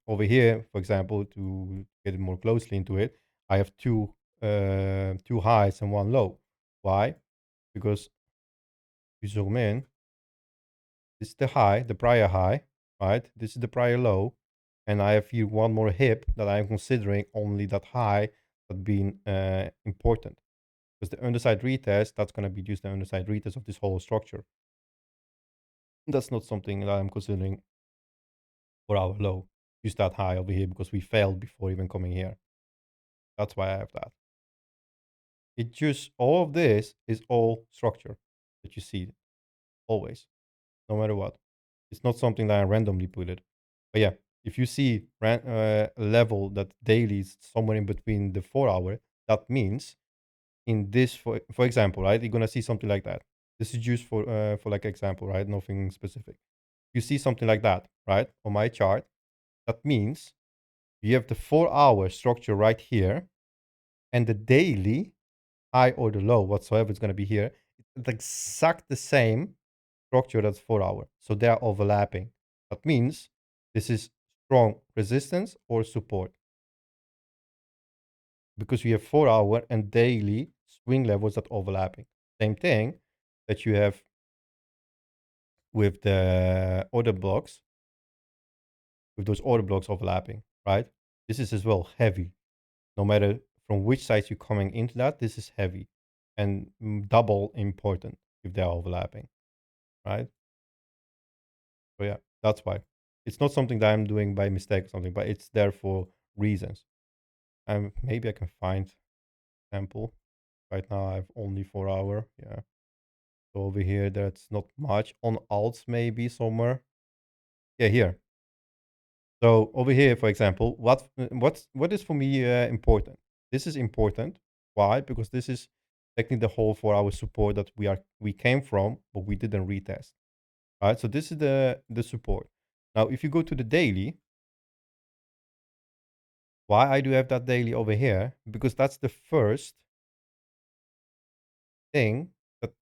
over here, for example, to get it more closely into it, I have two highs and one low. Why? Because you zoom in, this is the high, the prior high, right? This is the prior low, and I have here one more hip that I'm considering only that high that being important. Because the underside retest, that's going to be just the underside retest of this whole structure. That's not something that I'm considering for our low. Use that high over here because we failed before even coming here. That's why I have that. It just, all of this is all structure that you see always, no matter what. It's not something that I randomly put it. But yeah, if you see a level that daily is somewhere in between the 4 hour, that means in this, for example, right, you're gonna see something like that. This is just for like example, right? Nothing specific. You see something like that, right, on my chart. That means you have the 4 hour structure right here, and the daily high or the low, whatsoever it's gonna be here, it's exact the same structure that's 4 hour. So they are overlapping. That means this is strong resistance or support because we have 4 hour and daily swing levels that overlapping. Same thing that you have with the order blocks, with those order blocks overlapping, right? This is as well heavy. No matter from which side you're coming into that, this is heavy and double important if they're overlapping, right? So yeah, that's why. It's not something that I'm doing by mistake or something, but it's there for reasons. Maybe I can find sample. Right now I have only 4 hour. Yeah. So over here, that's not much. On alts, maybe somewhere. Yeah, here. So over here, for example, what is for me important? This is important. Why? Because this is technically the whole 4 hour support that we came from, but we didn't retest. Right. So this is the support. Now, if you go to the daily, why I do have that daily over here? Because that's the first thing that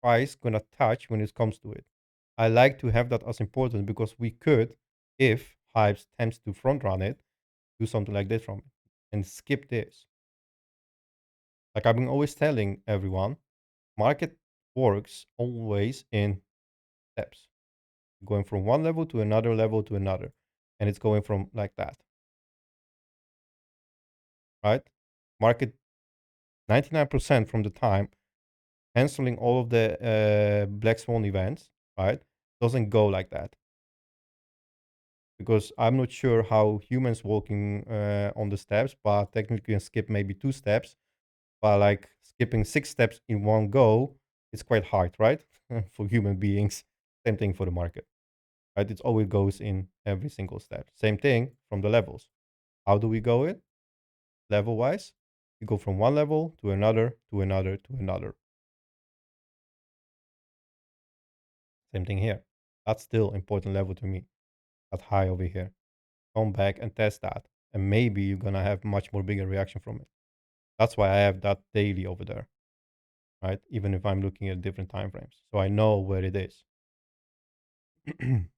price gonna touch when it comes to it. I like to have that as important because we could, if Hypes tends to front run it, do something like this from it and skip this. Like I've been always telling everyone, market works always in steps, going from one level to another level to another. And it's going from like that, right? Market 99% from the time canceling all of the black swan events, right? Doesn't go like that because I'm not sure how humans walking on the steps, but technically can skip maybe 2 steps. But like skipping 6 steps in one go, it's quite hard, right? For human beings. Same thing for the market, right? It always goes in every single step. Same thing from the levels. How do we go it? Level wise, you go from one level to another, to another, to another. Same thing here. That's still important level to me. That high over here. Come back and test that. And maybe you're gonna have much more bigger reaction from it. That's why I have that daily over there, right? Even if I'm looking at different time frames. So I know where it is.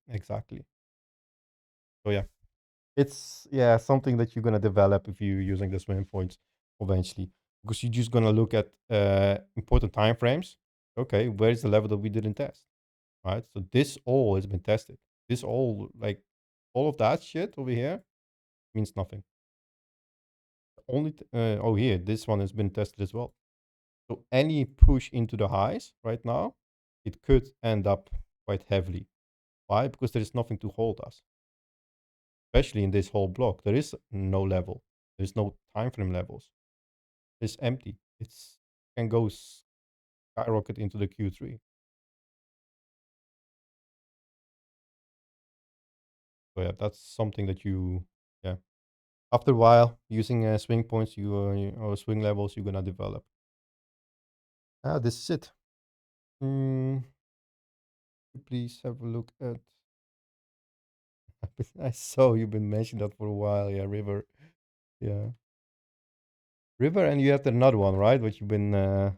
Exactly. So yeah. It's something that you're gonna develop if you're using the swim points eventually. Because you're just gonna look at important time frames. Okay, where is the level that we didn't test? Right? So this all has been tested. This all like all of that shit over here means nothing. Oh here, this one has been tested as well. So any push into the highs right now, it could end up quite heavily. Why? Because there is nothing to hold us, especially in this whole block. There is no level. There's no time frame levels. It's empty. It's can go skyrocket into the Q3. So yeah, that's something that yeah. After a while, using swing points, or swing levels, you're gonna develop. This is it. Mm, please have a look at. I saw you've been mentioning that for a while. Yeah, river. Yeah, river, and you have another one, right? What you've been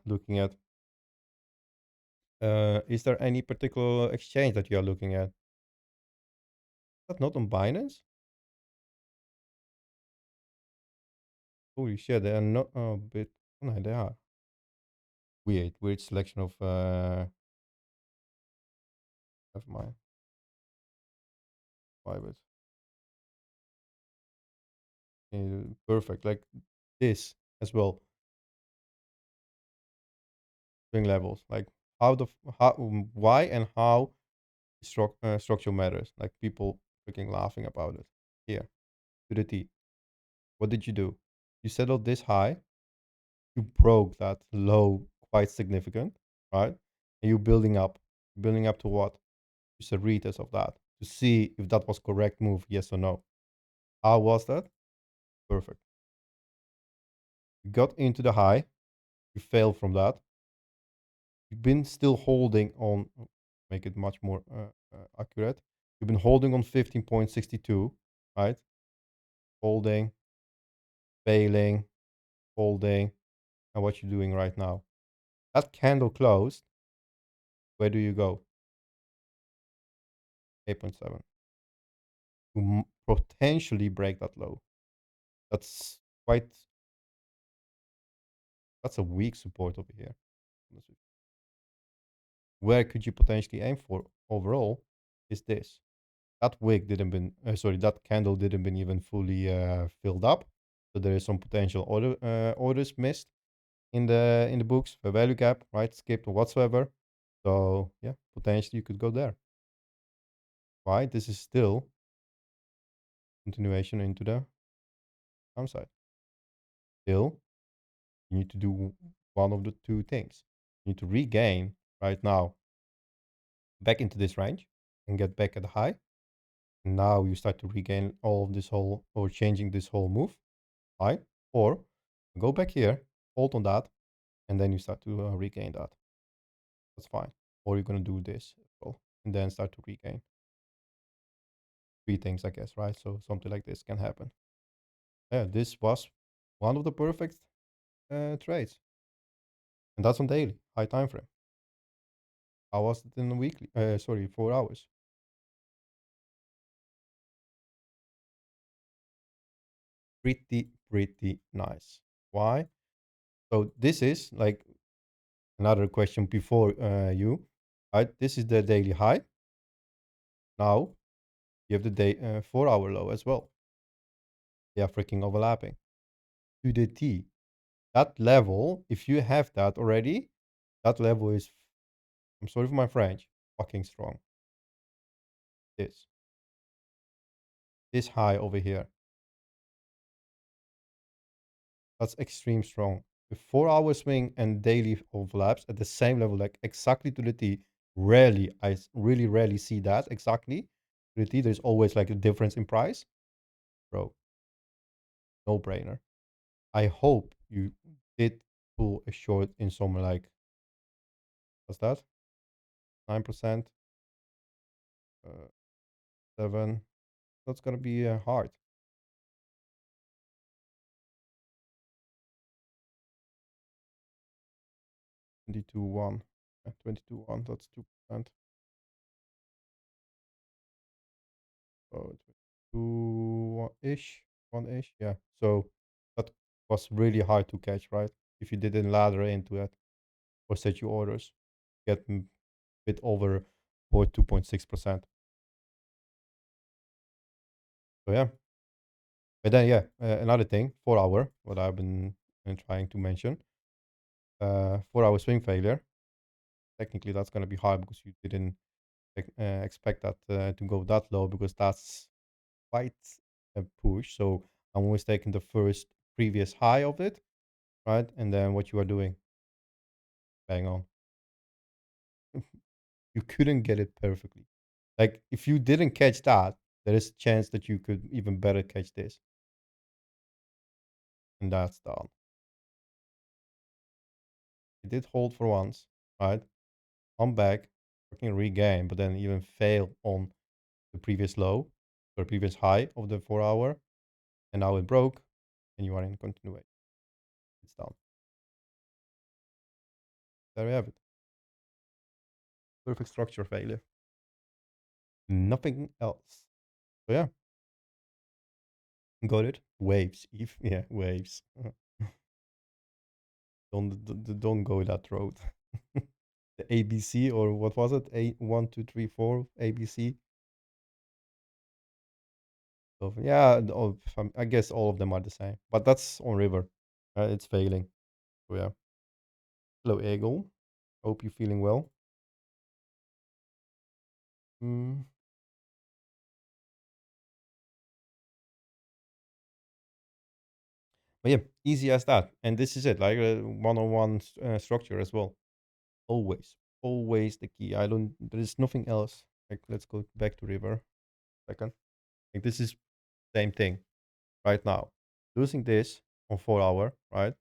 looking at. Is there any particular exchange that you are looking at? That not on Binance? Holy shit, they are not a bit. Oh, no, they are weird selection of. Never mind, private. Perfect, like this as well. Swing levels, like why and how structure matters. Like people freaking laughing about it. Here to the T. What did you do? You settled this high. You broke that low quite significant, right? And you building up to what? Just a retest of that to see if that was correct move, yes or no. How was that? Perfect. You got into the high. You failed from that. You've been still holding on. Make it much more accurate. You've been holding on 15.62, right? Holding, failing, holding, and what you're doing right now. That candle closed. Where do you go? 8.7. To potentially break that low. That's quite. That's a weak support over here. Where could you potentially aim for overall? Is this? That wick didn't been sorry, that candle didn't been even fully filled up, so there is some potential orders missed in the books, the value gap, right, skipped or whatsoever. So yeah, potentially you could go there. Why? This is still continuation into the downside. Still, you need to do one of the two things. You need to regain right now back into this range and get back at the high. And now you start to regain all of this whole or changing this whole move, right? Or go back here, hold on that, and then you start to regain that. That's fine. Or you're gonna do this as well, and then start to regain. Three things, I guess, right? So something like this can happen. Yeah, this was one of the perfect trades, and that's on daily high time frame. How was it in the weekly? Sorry, 4 hours. Pretty nice. Why? So this is like another question before you, right? This is the daily high. Now you have the day 4 hour low as well. They are freaking overlapping to the T. That level, if you have that already, that level is, I'm sorry for my French, fucking strong. This high over here, that's extreme strong. The 4 hour swing and daily overlaps at the same level, like exactly to the T. Rarely, really rarely see that exactly to the T. There's always like a difference in price, bro. No brainer. I hope you did pull a short in some like, what's that? 9%, 7. That's gonna be hard. 22.1. 22.1. That's 2%. So 22 ish, 1 ish. Yeah. So that was really hard to catch, right? If you didn't ladder into it or set your orders, get a bit over or 2.6%. So yeah. But then yeah, another thing, 4 hour, what I've been trying to mention, 4 hour swing failure. Technically, that's gonna be hard because you didn't expect that to go that low because that's quite a push. So I'm always taking the first previous high of it, right? And then what you are doing, bang on. You couldn't get it perfectly. Like if you didn't catch that, there is a chance that you could even better catch this. And that's done. It did hold for once, right? Come back, fucking regain, but then even fail on the previous low. the previous high of the 4 hour, and now it broke, and you are in continuation. It's down. There you have it. Perfect structure failure. Nothing else. So yeah, got it. Waves, if yeah, waves. Don't go that road. The ABC, or what was it? 1, 2, 3, 4 ABC. So yeah, I guess all of them are the same, but that's on river. It's failing. So yeah. Hello, Eagle. Hope you're feeling well. Mm. But yeah, easy as that. And this is it, like a one-on-one structure as well. Always the key. I don't. There is nothing else. Like, let's go back to river. Second. Like, this is same thing right now. Losing this on 4 hour, right?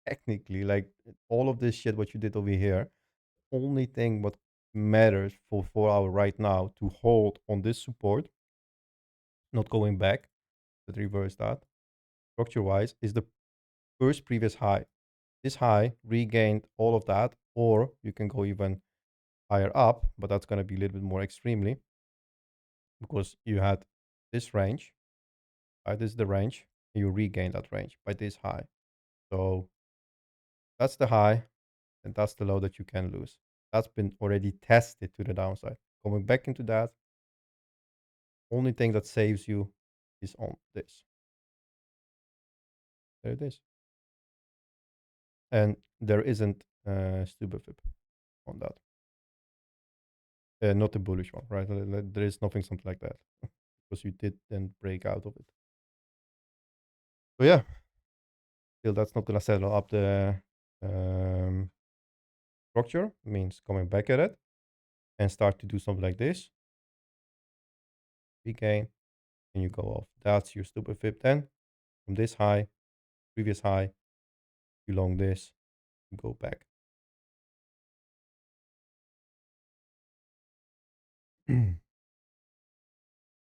Technically, like all of this shit, what you did over here, only thing what matters for 4 hour right now to hold on this support, not going back, but reverse that structure wise, is the first previous high. This high regained all of that, or you can go even higher up, but that's going to be a little bit more extremely because you had this range, right? This is the range. You regain that range by this high. So that's the high, and that's the low that you can lose. That's been already tested to the downside. Going back into that, only thing that saves you is on this. There it is. And there isn't stupid flip on that. Not the bullish one, right? There is nothing something like that because you did then break out of it. So yeah, still that's not gonna settle up the um, structure. Means coming back at it and start to do something like this. Regain, and you go off. That's your stupid flip then. From this high, previous high, you long this, you go back.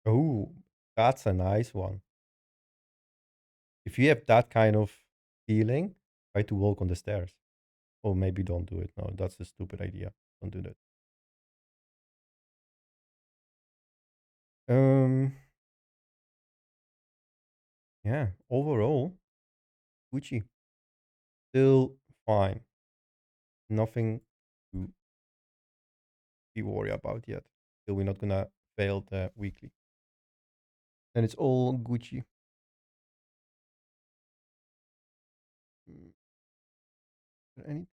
Oh, that's a nice one. If you have that kind of feeling, try to walk on the stairs. Or maybe don't do it. No, that's a stupid idea. Don't do that. Um, yeah, overall, Gucci still fine. Nothing to be worried about yet. Still, we're not gonna fail the weekly. And it's all Gucci. Mm, any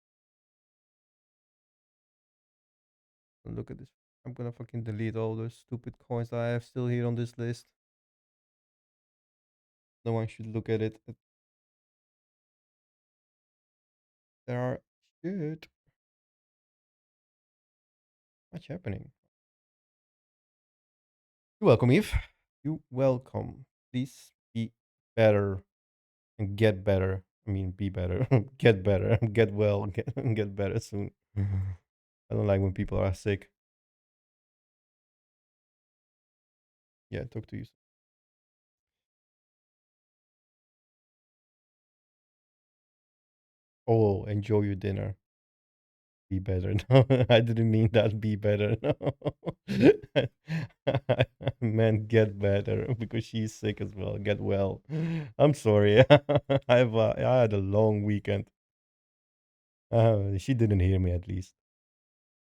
look at this. I'm gonna fucking delete all those stupid coins that I have still here on this list. No one should look at it. There are shit. What's happening? You're welcome, Eve. You welcome. Please be better and get better. I mean, be better, get better, get well, get better soon. I don't like when people are sick. Yeah, talk to you. Oh, enjoy your dinner. Be better. No, I didn't mean that. Be better. No, I meant get better because she's sick as well. Get well. I'm sorry. I had a long weekend. She didn't hear me at least.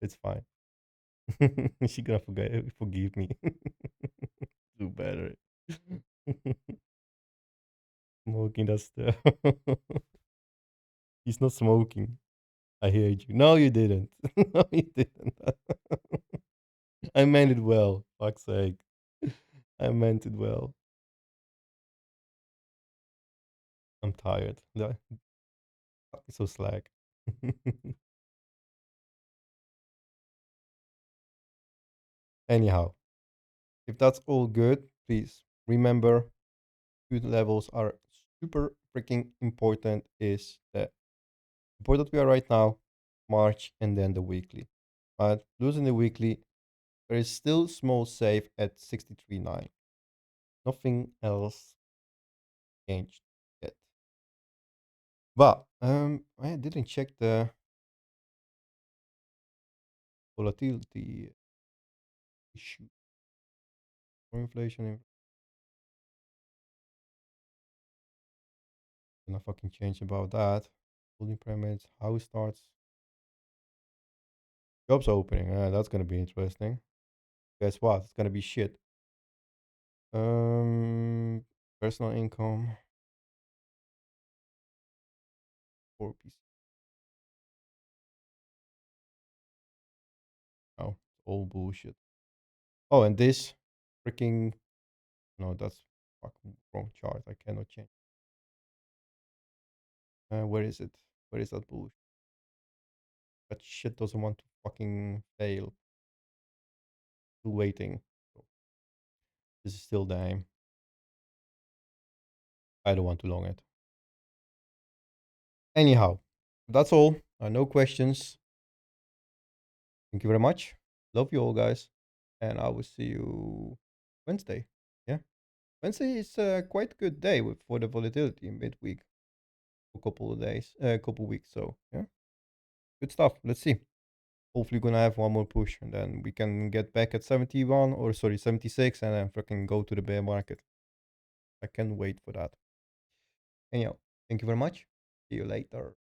It's fine. She gonna forgive me. Do better. Smoking that stuff. He's not smoking. I heard you. No, you didn't. No, you didn't. I meant it well. Fuck's sake. I meant it well. I'm tired. So slack. Anyhow, if that's all good, please remember good levels are super freaking important. Is the support that we are right now, March, and then the weekly. Right? Losing the weekly There is still small safe at 63.9. Nothing else changed yet. But I didn't check the volatility issue or inflation. Gonna fucking change about that. Holding pyramids, house starts, jobs opening. That's gonna be interesting. Guess what? It's gonna be shit. Um, Personal income, 4 piece. Oh, all bullshit. Oh, and this freaking no, that's fucking wrong chart. I cannot change. Where is it? Where is that bullshit? That shit doesn't want to fucking fail. Still waiting. So this is still the aim. I don't want to long it. Anyhow, that's all. No questions. Thank you very much. Love you all, guys. And I will see you Wednesday. Yeah. Wednesday is quite a good day for the volatility in midweek. A couple of days, a couple of weeks. So, yeah. Good stuff. Let's see. Hopefully, gonna have one more push and then we can get back at 71 or sorry, 76 and then freaking go to the bear market. I can't wait for that. Anyhow, thank you very much. See you later.